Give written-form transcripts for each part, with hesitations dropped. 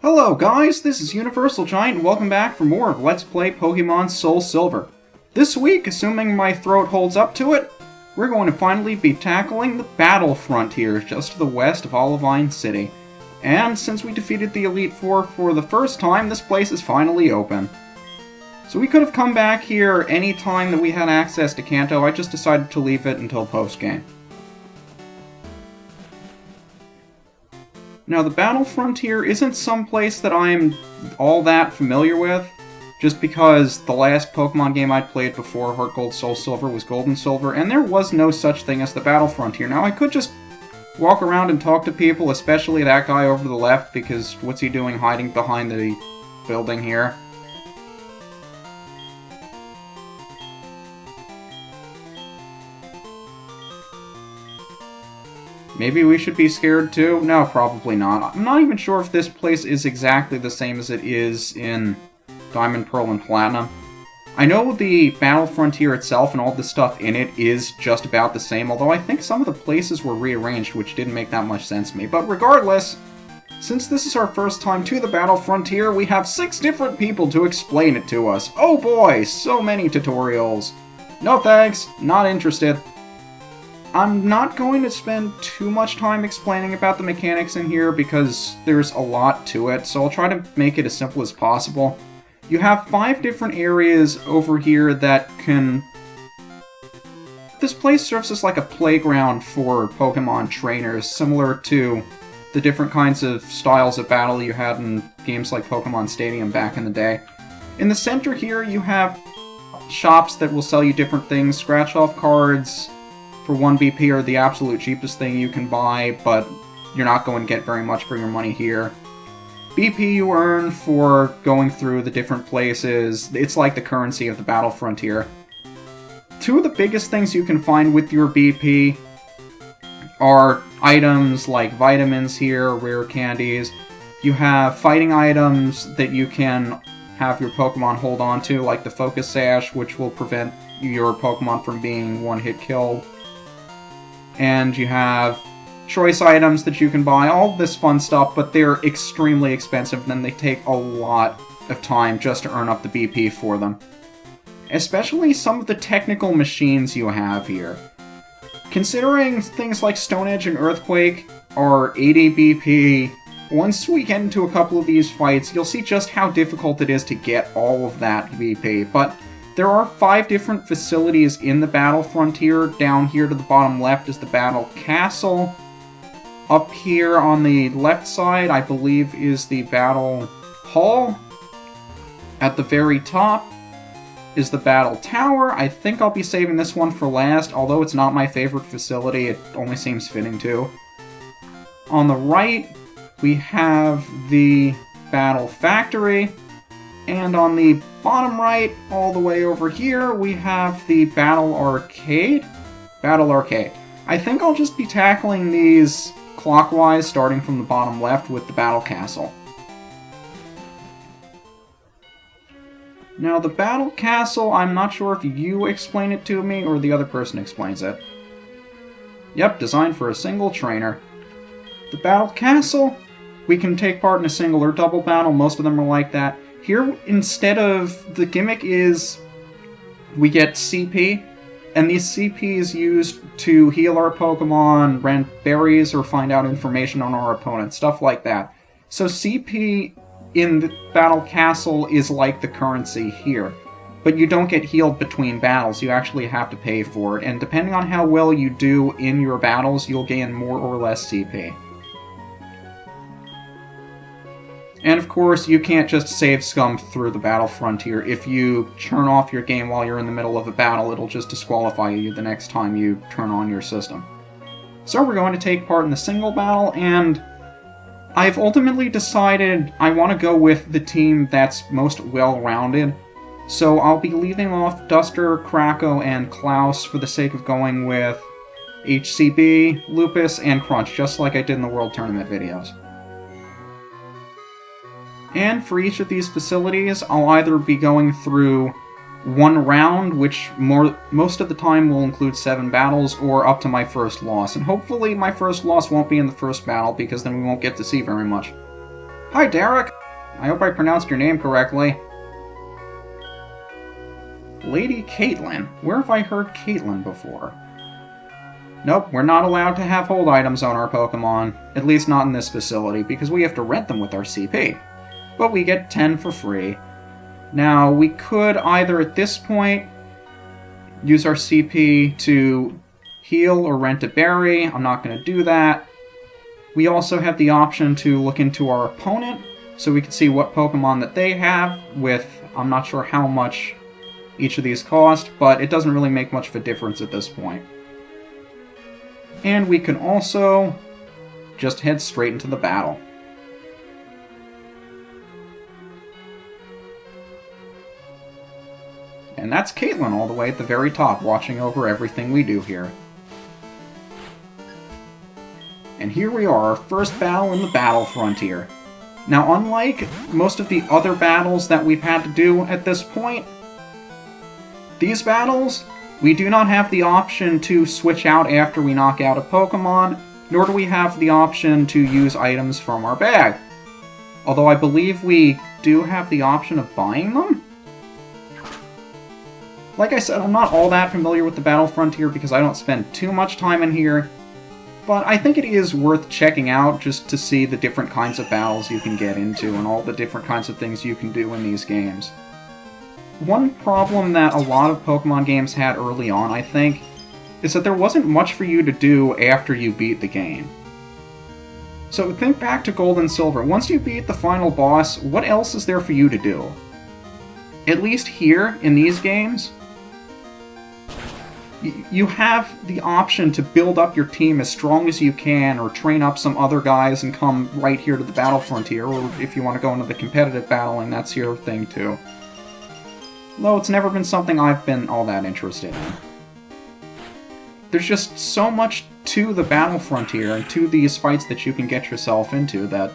Hello guys, this is UniversalGiant and welcome back for more of Let's Play Pokémon SoulSilver. This week, assuming my throat holds up to it, we're going to finally be tackling the battle frontier just to the west of Olivine City. And since we defeated the Elite Four for the first time, this place is finally open. So we could have come back here any time that we had access to Kanto. I just decided to leave it until post-game. Now, the battle frontier isn't someplace that I'm all that familiar with, just because the last Pokemon game I'd played before Heart Gold Soul Silver was Gold and Silver, and there was no such thing as the battle frontier. Now, I could just walk around and talk to people, especially that guy over to the left, because what's he doing hiding behind the building here? Maybe we should be scared too? No, probably not. I'm not even sure if this place is exactly the same as it is in Diamond, Pearl, and Platinum. I know the Battle Frontier itself and all the stuff in it is just about the same, although I think some of the places were rearranged, which didn't make that much sense to me. But regardless, since this is our first time to the Battle Frontier, we have 6 different people to explain it to us. Oh boy, so many tutorials. No thanks, not interested. I'm not going to spend too much time explaining about the mechanics in here because there's a lot to it, so I'll try to make it as simple as possible. You have 5 different areas over here that can... This place serves as like a playground for Pokemon trainers, similar to the different kinds of styles of battle you had in games like Pokemon Stadium back in the day. In the center here, you have shops that will sell you different things, scratch-off cards for 1 BP are the absolute cheapest thing you can buy, but you're not going to get very much for your money here. BP you earn for going through the different places. It's like the currency of the Battle Frontier. 2 of the biggest things you can find with your BP are items like vitamins here, rare candies. You have fighting items that you can have your Pokemon hold on to, like the Focus Sash, which will prevent your Pokemon from being one-hit killed. And you have choice items that you can buy, all this fun stuff, but they're extremely expensive, and they take a lot of time just to earn up the BP for them. Especially some of the technical machines you have here. Considering things like Stone Edge and Earthquake are 80 BP, once we get into a couple of these fights, you'll see just how difficult it is to get all of that BP, but there are 5 different facilities in the Battle Frontier. Down here to the bottom left is the Battle Castle. Up here on the left side, I believe, is the Battle Hall. At the very top is the Battle Tower. I think I'll be saving this one for last, although it's not my favorite facility, it only seems fitting to. On the right, we have the Battle Factory. And on the bottom right, all the way over here, we have the Battle Arcade. Battle Arcade. I think I'll just be tackling these clockwise, starting from the bottom left with the Battle Castle. Now, the Battle Castle, I'm not sure if you explain it to me or the other person explains it. Yep, designed for a single trainer. The Battle Castle, we can take part in a single or double battle. Most of them are like that. Here, instead of... the gimmick is we get CP, and these CP is used to heal our Pokemon, rent berries, or find out information on our opponent, stuff like that. So CP in the Battle Castle is like the currency here, but you don't get healed between battles, you actually have to pay for it, and depending on how well you do in your battles, you'll gain more or less CP. And of course, you can't just save scum through the Battle Frontier. If you turn off your game while you're in the middle of a battle, it'll just disqualify you the next time you turn on your system. So we're going to take part in the single battle, and I've ultimately decided I want to go with the team that's most well-rounded. So I'll be leaving off Duster, Krako, and Klaus for the sake of going with HCB, Lupus, and Crunch, just like I did in the World Tournament videos. And for each of these facilities, I'll either be going through 1 round, which most of the time will include 7 battles, or up to my first loss. And hopefully my first loss won't be in the first battle, because then we won't get to see very much. Hi, Derek! I hope I pronounced your name correctly. Lady Caitlin. Where have I heard Caitlin before? Nope, we're not allowed to have hold items on our Pokémon. At least not in this facility, because we have to rent them with our CP. But we get 10 for free. Now, we could either at this point use our CP to heal or rent a berry. I'm not going to do that. We also have the option to look into our opponent, so we can see what Pokemon that they have with, I'm not sure how much each of these cost, but it doesn't really make much of a difference at this point. And we can also just head straight into the battle. And that's Caitlin all the way at the very top, watching over everything we do here. And here we are, our first battle in the Battle Frontier. Now, unlike most of the other battles that we've had to do at this point, these battles, we do not have the option to switch out after we knock out a Pokemon, nor do we have the option to use items from our bag. Although I believe we do have the option of buying them? Like I said, I'm not all that familiar with the Battle Frontier because I don't spend too much time in here, but I think it is worth checking out just to see the different kinds of battles you can get into and all the different kinds of things you can do in these games. One problem that a lot of Pokemon games had early on, I think, is that there wasn't much for you to do after you beat the game. So think back to Gold and Silver. Once you beat the final boss, what else is there for you to do? At least here, in these games, you have the option to build up your team as strong as you can, or train up some other guys and come right here to the Battle Frontier, or if you want to go into the competitive battling, that's your thing too. Though it's never been something I've been all that interested in. There's just so much to the Battle Frontier and to these fights that you can get yourself into that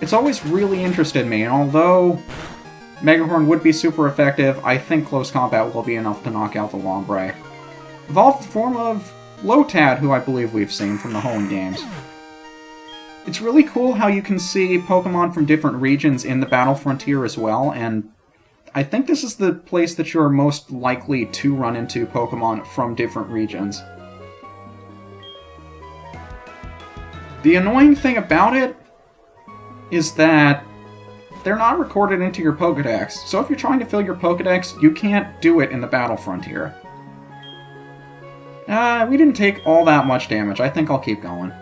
it's always really interested me, and although Megahorn would be super effective, I think close combat will be enough to knock out the Lombre. Evolved form of Lotad, who I believe we've seen from the home games. It's really cool how you can see Pokemon from different regions in the Battle Frontier as well, and I think this is the place that you're most likely to run into Pokemon from different regions. The annoying thing about it is that they're not recorded into your Pokedex, so if you're trying to fill your Pokedex, you can't do it in the Battle Frontier. We didn't take all that much damage. I think I'll keep going.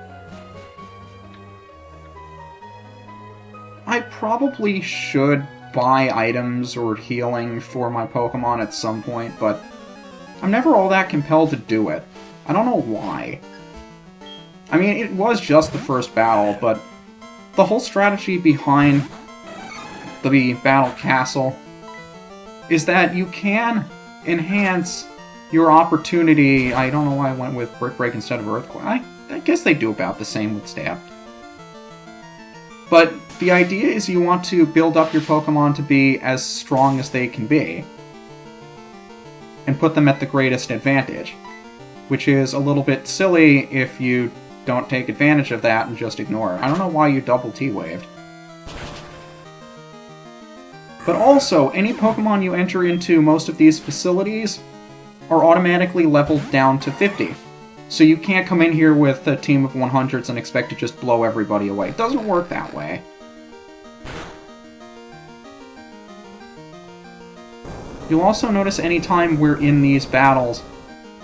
I probably should buy items or healing for my Pokemon at some point, but I'm never all that compelled to do it. I don't know why. I mean, it was just the first battle, but the whole strategy behind the Battle Castle is that you can enhance your opportunity. I don't know why I went with Brick Break instead of Earthquake. I guess they do about the same with Stab. But the idea is you want to build up your Pokemon to be as strong as they can be, and put them at the greatest advantage, which is a little bit silly if you don't take advantage of that and just ignore it. I don't know why you double T-waved. But also, any Pokemon you enter into most of these facilities are automatically leveled down to 50. So you can't come in here with a team of 100s and expect to just blow everybody away. It doesn't work that way. You'll also notice anytime we're in these battles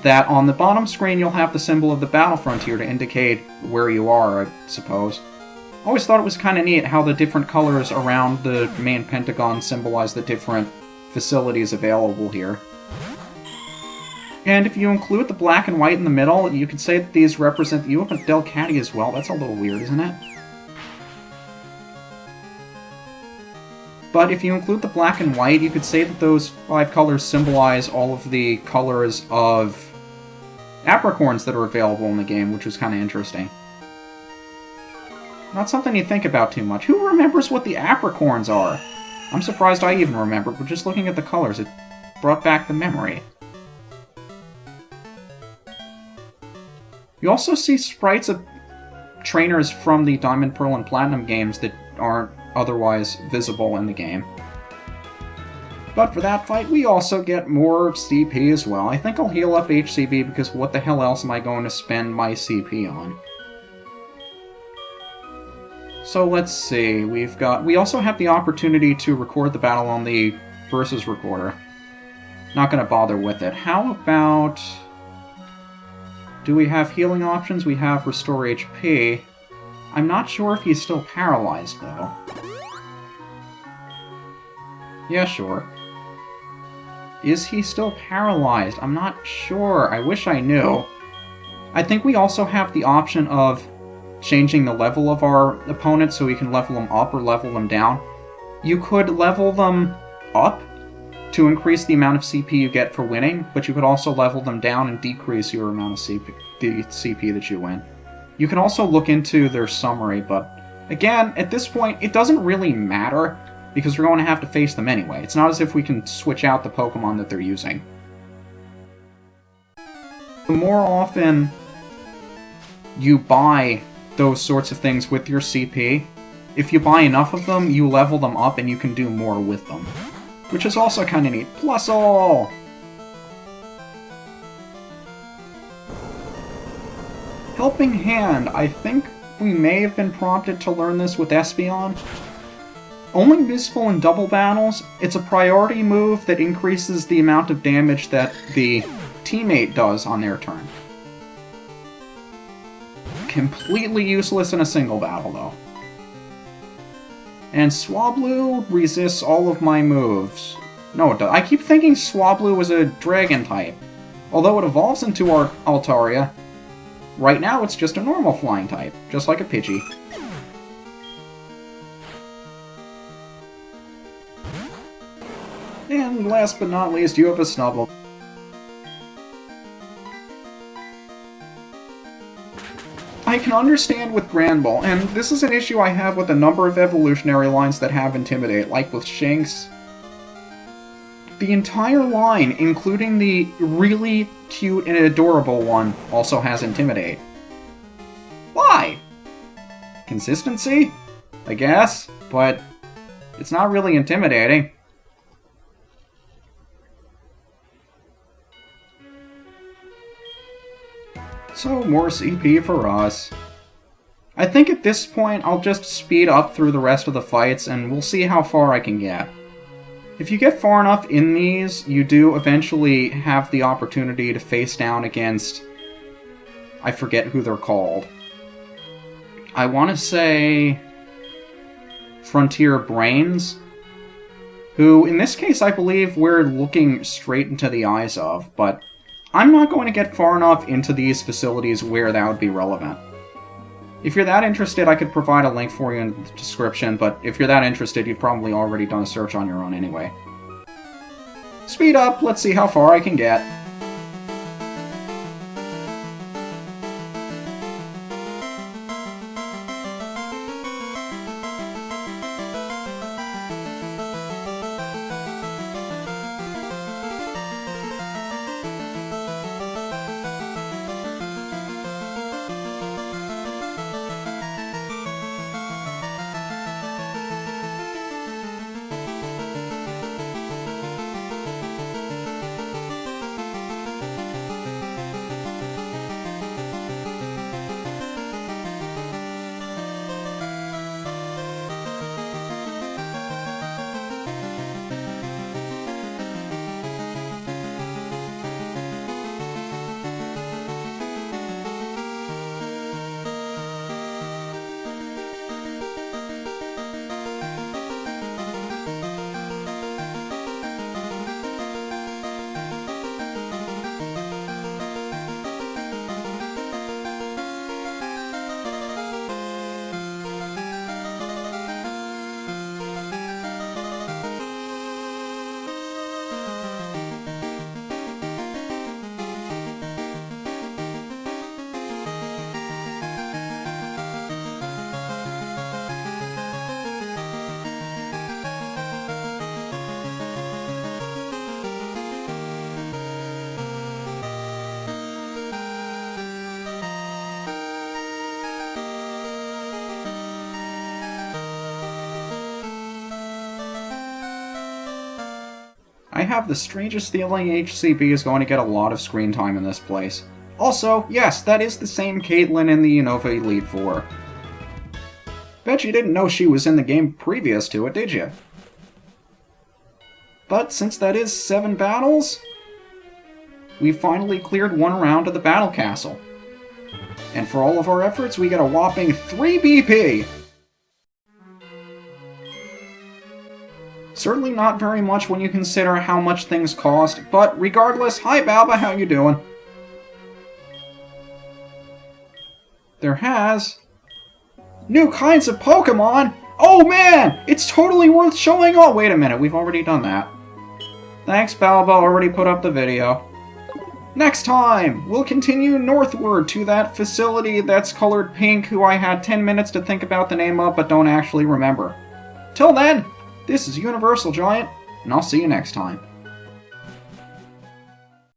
that on the bottom screen you'll have the symbol of the Battle Frontier to indicate where you are, I suppose. I always thought it was kind of neat how the different colors around the main pentagon symbolize the different facilities available here. And if you include the black and white in the middle, you could say that these represent the Upa Delcatty as well. That's a little weird, isn't it? But if you include the black and white, you could say that those 5 colors symbolize all of the colors of apricorns that are available in the game, which was kind of interesting. Not something you think about too much. Who remembers what the apricorns are? I'm surprised I even remembered, but just looking at the colors, it brought back the memory. You also see sprites trainers from the Diamond, Pearl, and Platinum games that aren't otherwise visible in the game. But for that fight, we also get more CP as well. I think I'll heal up HCB because what the hell else am I going to spend my CP on? So let's see, we also have the opportunity to record the battle on the Versus Recorder. Not gonna bother with it. How about... do we have healing options? We have Restore HP. I'm not sure if he's still paralyzed, though. Yeah, sure. Is he still paralyzed? I'm not sure. I wish I knew. I think we also have the option of changing the level of our opponent so we can level them up or level them down. You could level them up to increase the amount of CP you get for winning, but you could also level them down and decrease your amount of CP, the CP that you win. You can also look into their summary, but again, at this point, it doesn't really matter, because we're going to have to face them anyway. It's not as if we can switch out the Pokemon that they're using. The more often you buy those sorts of things with your CP, if you buy enough of them, you level them up and you can do more with them. Which is also kind of neat. Plus all! Helping Hand. I think we may have been prompted to learn this with Espeon. Only useful in double battles, it's a priority move that increases the amount of damage that the teammate does on their turn. Completely useless in a single battle, though. And Swablu resists all of my moves. No, it does. I keep thinking Swablu was a dragon type. Although it evolves into our Altaria, right now it's just a normal flying type, just like a Pidgey. And last but not least, you have a Snubbull. I can understand with Grand Ball, and this is an issue I have with a number of evolutionary lines that have Intimidate, like with Shinx. The entire line, including the really cute and adorable one, also has Intimidate. Why? Consistency? I guess, but it's not really intimidating. So, more CP for us. I think at this point I'll just speed up through the rest of the fights and we'll see how far I can get. If you get far enough in these, you do eventually have the opportunity to face down against... I forget who they're called. I want to say... Frontier Brains? Who, in this case, I believe we're looking straight into the eyes of, but... I'm not going to get far enough into these facilities where that would be relevant. If you're that interested, I could provide a link for you in the description, but if you're that interested, you've probably already done a search on your own anyway. Speed up, let's see how far I can get. I have the strangest feeling HCB is going to get a lot of screen time in this place. Also, yes, that is the same Caitlyn in the Unova Elite Four. Bet you didn't know she was in the game previous to it, did you? But since that is 7 battles, we finally cleared 1 round of the Battle Castle. And for all of our efforts, we get a whopping 3 BP! Certainly not very much when you consider how much things cost, but regardless, hi Balba, how you doing? There has... new kinds of Pokémon! Oh man! It's totally worth showing off! Wait a minute, we've already done that. Thanks, Balba, already put up the video. Next time, we'll continue northward to that facility that's colored pink who I had 10 minutes to think about the name of but don't actually remember. Till then, this is UniversalGiant, and I'll see you next time.